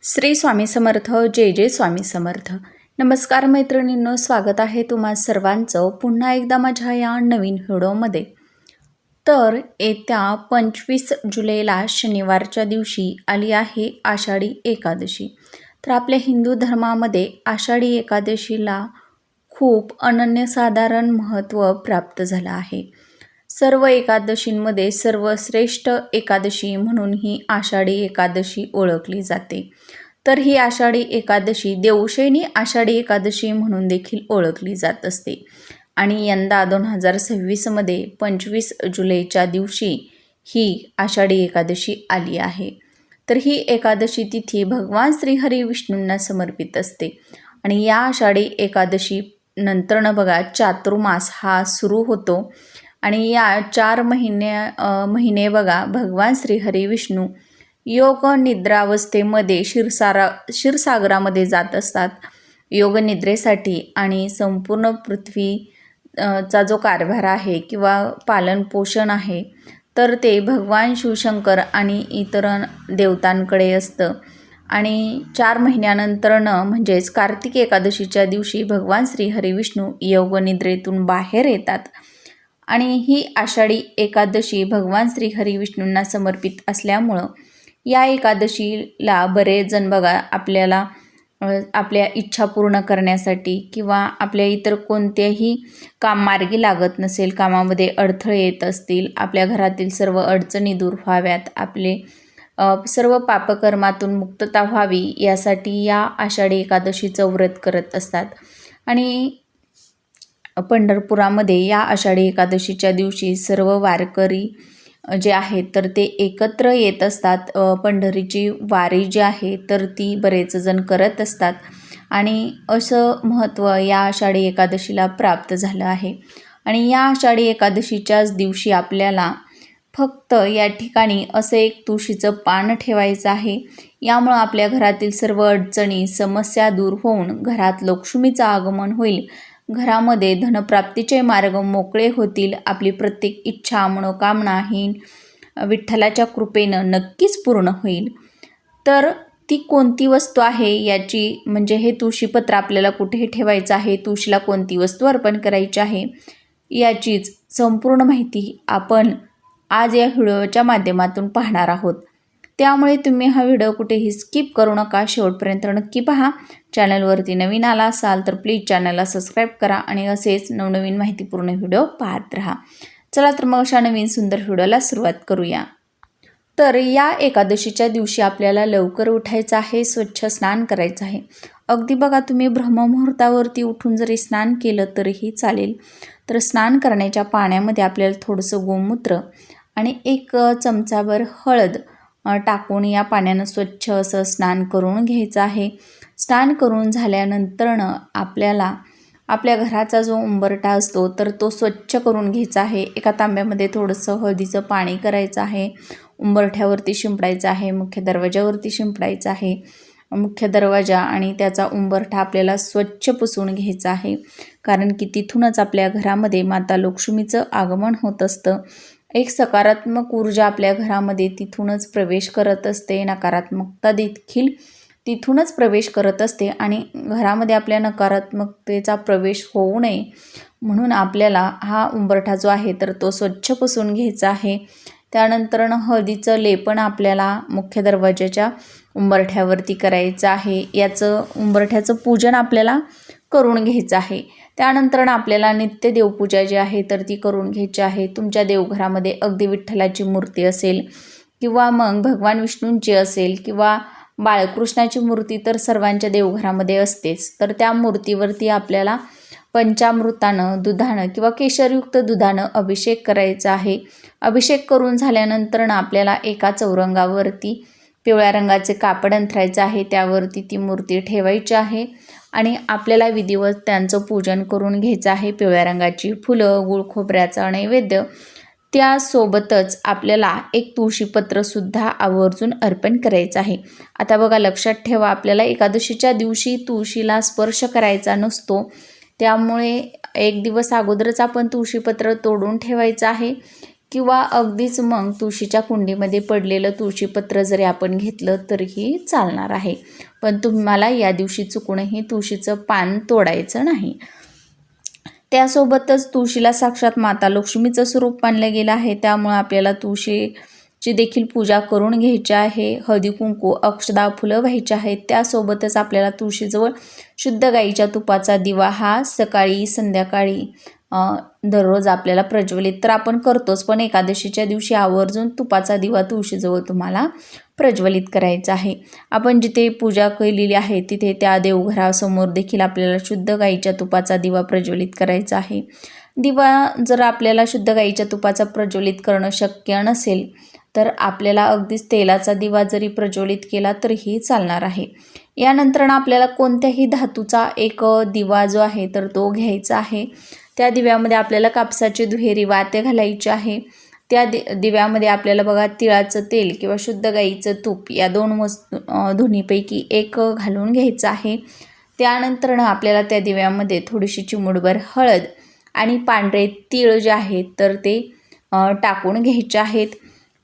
श्री स्वामी समर्थ. जय जय स्वामी समर्थ. नमस्कार मैत्रिणींनो, स्वागत आहे तुम्हा सर्वांचं पुन्हा एकदा माझ्या या नवीन व्हिडिओमध्ये. तर येत्या 25 जुलैला शनिवारच्या दिवशी आली आहे आषाढी एकादशी. तर आपल्या हिंदू धर्मामध्ये आषाढी एकादशीला खूप अनन्यसाधारण महत्त्व प्राप्त झालं आहे. सर्व एकादशींमध्ये सर्वश्रेष्ठ एकादशी म्हणून ही आषाढी एकादशी ओळखली जाते. तर ही आषाढी एकादशी देवशयनी आषाढी एकादशी म्हणून देखील ओळखली जात असते. आणि यंदा 2026मध्ये 25 जुलैच्या दिवशी ही आषाढी एकादशी आली आहे. तर ही एकादशी तिथी भगवान श्रीहरी विष्णूंना समर्पित असते. आणि या आषाढी एकादशी नंतरनं बघा चातुर्मास हा सुरू होतो. आणि या 4 महिने बघा भगवान श्रीहरी विष्णू योग निद्रावस्थेमध्ये क्षीरसागरामध्ये जात असतात योग निद्रेसाठी. आणि संपूर्ण पृथ्वीचा जो कारभार आहे किंवा पालनपोषण आहे तर ते भगवान शिवशंकर आणि इतर देवतांकडे असतं. आणि 4 महिन्यानंतरनं म्हणजेच कार्तिक एकादशीच्या दिवशी भगवान श्रीहरी विष्णू योग निद्रेतून बाहेर येतात. आणि ही आषाढी एकादशी भगवान श्रीहरी विष्णूंना समर्पित असल्यामुळं या एकादशीला बरेच जण बघा आपल्या इच्छा पूर्ण करण्यासाठी किंवा आपल्या इतर कोणत्याही काम मार्गी लागत नसेल, कामामध्ये अडथळे येत असतील, आपल्या घरातील सर्व अडचणी दूर व्हाव्यात, आपले सर्व पापकर्मातून मुक्तता व्हावी यासाठी या आषाढी एकादशीचं व्रत करत असतात. आणि पंढरपुरामध्ये या आषाढी एकादशीच्या दिवशी सर्व वारकरी जे आहेत तर ते एकत्र येत असतात. पंढरीची वारी जी आहे तर ती बरेच जण करत असतात. आणि असं महत्त्व या आषाढी एकादशीला प्राप्त झालं आहे. आणि या आषाढी एकादशीच्याच दिवशी आपल्याला फक्त या ठिकाणी असं एक तुळशीचं पान ठेवायचं आहे. यामुळं आपल्या घरातील सर्व अडचणी समस्या दूर होऊन घरात लक्ष्मीचं आगमन होईल. घरामध्ये धनप्राप्तीचे मार्ग मोकळे होतील. आपली प्रत्येक इच्छा मनोकामना ही विठ्ठलाच्या कृपेनं नक्कीच पूर्ण होईल. तर ती कोणती वस्तू आहे याची म्हणजे हे तुळशीपत्र आपल्याला कुठे ठेवायचं आहे, तुळशीला कोणती वस्तू अर्पण करायची आहे याचीच संपूर्ण माहिती आपण आज या व्हिडिओच्या माध्यमातून पाहणार आहोत. त्यामुळे तुम्ही हा व्हिडिओ कुठेही स्किप करू नका, शेवटपर्यंत नक्की पहा. चॅनलवरती नवीन आला असाल तर प्लीज चॅनलला सबस्क्राईब करा आणि असेच नवनवीन माहितीपूर्ण व्हिडिओ पाहत राहा. चला तर मग अशा नवीन सुंदर व्हिडिओला सुरुवात करूया. तर या एकादशीच्या दिवशी आपल्याला लवकर उठायचं आहे, स्वच्छ स्नान करायचं आहे. अगदी बघा तुम्ही ब्रह्ममुहूर्तावरती उठून जरी स्नान केलं तरीही चालेल. तर स्नान करण्याच्या पाण्यामध्ये आपल्याला थोडंसं गोमूत्र आणि 1 चमचाभर हळद टाकून या पाण्यानं स्वच्छ असं स्नान करून घ्यायचं आहे. स्नान करून झाल्यानंतरनं आपल्याला आपल्या घराचा जो उंबरठा असतो तर तो स्वच्छ करून घ्यायचा आहे. एका तांब्यामध्ये थोडंसं हळदीचं पाणी करायचं आहे, उंबरठ्यावरती शिंपडायचं आहे, मुख्य दरवाजावरती शिंपडायचं आहे. मुख्य दरवाजा आणि त्याचा उंबरठा आपल्याला स्वच्छ पुसून घ्यायचा आहे. कारण की तिथूनच आपल्या घरामध्ये माता लक्ष्मीचं आगमन होत असतं. एक सकारात्मक ऊर्जा आपल्या घरामध्ये तिथूनच प्रवेश करत असते, नकारात्मकता देखील तिथूनच प्रवेश करत असते. आणि घरामध्ये आपल्या नकारात्मकतेचा प्रवेश होऊ नये म्हणून आपल्याला हा उंबरठा जो आहे तर तो स्वच्छ पुसून घ्यायचा आहे. त्यानंतर हळदीचं लेपन आपल्याला मुख्य दरवाजाच्या उंबरठ्यावरती करायचं आहे. याचं उंबरठ्याचं पूजन आपल्याला करून घ्यायचं आहे. त्यानंतर आपल्याला नित्य देवपूजा जी आहे तर ती करून घ्यायची आहे. तुमच्या देवघरामध्ये अगदी विठ्ठलाची मूर्ती असेल किंवा मग भगवान विष्णूंची असेल किंवा बाळकृष्णाची मूर्ती तर सर्वांच्या देवघरामध्ये असतेच. तर त्या मूर्तीवरती आपल्याला पंचामृतानं, दुधानं किंवा केशरयुक्त दुधानं अभिषेक करायचा आहे. अभिषेक करून झाल्यानंतर आपल्याला एका चौरंगावरती पिवळ्या रंगाचे कापड अंथरायचं आहे. त्यावरती ती मूर्ती ठेवायची आहे आणि आपल्याला विधिवत त्यांचं पूजन करून घ्यायचं आहे. पिवळ्या रंगाची फुलं, गुळ खोबऱ्याचा नैवेद्य, त्यासोबतच आपल्याला 1 तुळशीपत्रसुद्धा आवर्जून अर्पण करायचं आहे. आता बघा लक्षात ठेवा, आपल्याला एकादशीच्या दिवशी तुळशीला स्पर्श करायचा नसतो. त्यामुळे 1 दिवस अगोदरच आपण तुळशीपत्र तोडून ठेवायचं आहे किंवा अगदीच मग तुळशीच्या कुंडीमध्ये पडलेलं तुळशीपत्र जरी आपण घेतलं तरीही चालणार आहे. पण तुम्हाला या दिवशी चुकूनही तुळशीचं पान तोडायचं नाही. त्यासोबतच तुळशीला साक्षात माता लक्ष्मीचं स्वरूप मानलं गेलं आहे. त्यामुळे आपल्याला तुळशीची देखील पूजा करून घ्यायची आहे. हळदी कुंकू, अक्षदा, फुलं व्हायची आहेत. त्यासोबतच आपल्याला तुळशीजवळ शुद्ध गाईच्या तुपाचा दिवा हा सकाळी संध्याकाळी दररोज आपल्याला प्रज्वलित तर आपण करतोच, पण एकादशीच्या दिवशी आवर्जून तुपाचा दिवा तुळशीजवळ तुम्हाला प्रज्वलित करायचा आहे. आपण जिथे पूजा केलेली आहे तिथे त्या देवघरासमोर देखील आपल्याला शुद्ध गाईच्या तुपाचा दिवा प्रज्वलित करायचा आहे. दिवा जर आपल्याला शुद्ध गाईच्या तुपाचा प्रज्वलित करणं शक्य नसेल तर आपल्याला अगदीच तेलाचा दिवा जरी प्रज्वलित केला तरीही चालणार आहे. यानंतर आपल्याला कोणत्याही धातूचा एक दिवा जो आहे तर तो घ्यायचा आहे. त्या दिव्यामध्ये आपल्याला कापसाची दुहेरी वाती घालायची आहे. त्या दिव्यामध्ये आपल्याला बघा तिळाचं तेल किंवा शुद्ध गाईचं तूप या दोन्हीपैकी एक घालून घ्यायचं आहे. त्यानंतर आपल्याला त्या दिव्यामध्ये थोडीशी चिमूटभर हळद आणि पांढरे तीळ जे आहेत तर ते टाकून घ्यायचे आहेत.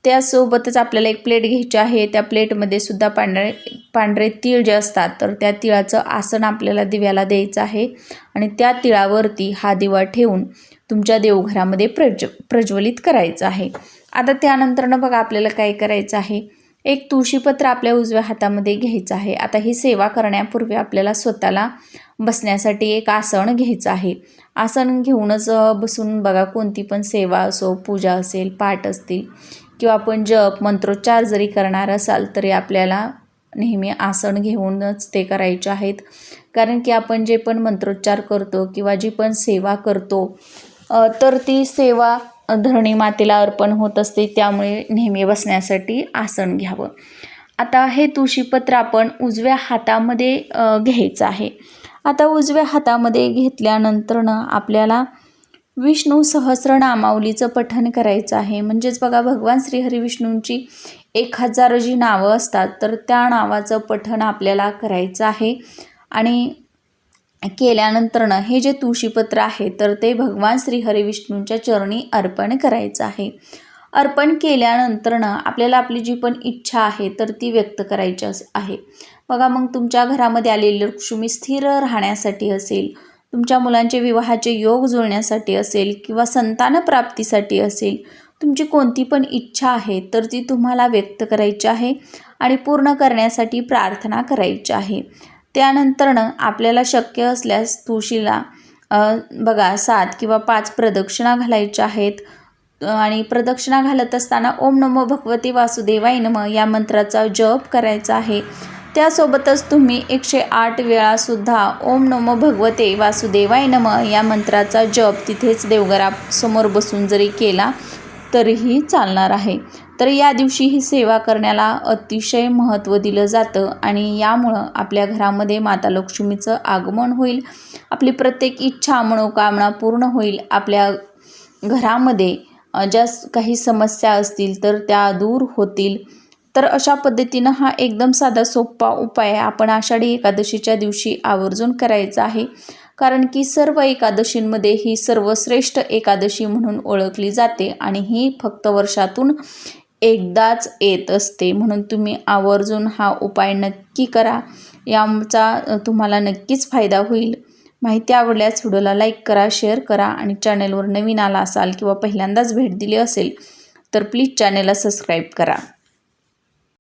त्यासोबतच आपल्याला एक प्लेट घ्यायची आहे. त्या प्लेटमध्ये सुद्धा पांढरे तीळ जे असतात तर त्या तिळाचं आसन आपल्याला दिव्याला द्यायचं आहे आणि त्या तिळावरती हा दिवा ठेवून तुमच्या देवघरामध्ये प्रज्वलित करायचं आहे. आता त्यानंतर बघा आपल्याला काय करायचं आहे, एक तुळशीपत्र आपल्या उजव्या हातामध्ये घ्यायचं आहे. आता ही सेवा करण्यापूर्वी आपल्याला स्वतःला बसण्यासाठी एक आसन घ्यायचं आहे. आसन घेऊनच बसून बघा कोणती पण सेवा असो, पूजा असेल, पाठ असतील किंवा आपण जप मंत्रोच्चार जरी करणार असाल तरी आपल्याला नेहमी आसन घेऊनच ते करायचे आहेत. कारण की आपण जे पण मंत्रोच्चार करतो किंवा जी पण सेवा करतो तर ती सेवा धरणी मातेला अर्पण होत असते. त्यामुळे नेहमी बसण्यासाठी आसन घ्यावं. आता हे तुळशीपत्र आपण उजव्या हातामध्ये घ्यायचं आहे. आता उजव्या हातामध्ये घेतल्यानंतर आपल्याला विष्णू सहस्रनामावलीचं पठण करायचं आहे. म्हणजेच बघा भगवान श्रीहरी विष्णूंची 1000 जी नावं असतात तर त्या नावाचं पठण आपल्याला करायचं आहे. आणि केल्यानंतर हे जे तुळशीपत्र आहे तर ते भगवान श्रीहरी विष्णूंच्या चरणी अर्पण करायचं आहे. अर्पण केल्यानंतर आपल्याला आपली जी पण इच्छा आहे तर ती व्यक्त करायची आहे. बघा मग तुमच्या घरामध्ये आलेली लक्ष्मी स्थिर राहण्यासाठी असेल, तुमच्या मुलांचे विवाहाचे योग जुळण्यासाठी असेल किंवा संतान प्राप्तीसाठी असेल, तुमची कोणती पण इच्छा आहे तर ती तुम्हाला व्यक्त करायची आहे आणि पूर्ण करण्यासाठी प्रार्थना करायची आहे. त्यानंतर आपल्याला शक्य असल्यास तुळशीला बघा 7 किंवा 5 प्रदक्षिणा घालायच्या आहेत. आणि प्रदक्षिणा घालत असताना ओम नमो भगवते वासुदेवाय नमः या मंत्राचा जप करायचा आहे. त्यासोबतच तुम्ही 108 वेळासुद्धा ओम नमो भगवते वासुदेवाय नमः या मंत्राचा जप तिथेच देवघरासमोर बसून जरी केला तरीही चालणार आहे. तर या दिवशी ही सेवा करण्याला अतिशय महत्त्व दिलं जातं आणि यामुळं आपल्या घरामध्ये माता लक्ष्मीचं आगमन होईल. आपली प्रत्येक इच्छा मनोकामना पूर्ण होईल. आपल्या घरामध्ये ज्या काही समस्या असतील तर त्या दूर होतील. तर अशा पद्धतीनं हा एकदम साधा सोपा उपाय आपण आषाढी एकादशीच्या दिवशी आवर्जून करायचा आहे. कारण की सर्व एकादशींमध्ये ही सर्वश्रेष्ठ एकादशी म्हणून ओळखली जाते आणि ही फक्त वर्षातून एकदाच येत असते. म्हणून तुम्ही आवर्जून हा उपाय नक्की करा. याचा तुम्हाला नक्कीच फायदा होईल. माहिती आवडल्यास व्हिडिओला लाईक करा, शेअर करा आणि चॅनलवर नवीन आला असाल किंवा पहिल्यांदाच भेट दिली असेल तर प्लीज चॅनलला सबस्क्राईब करा.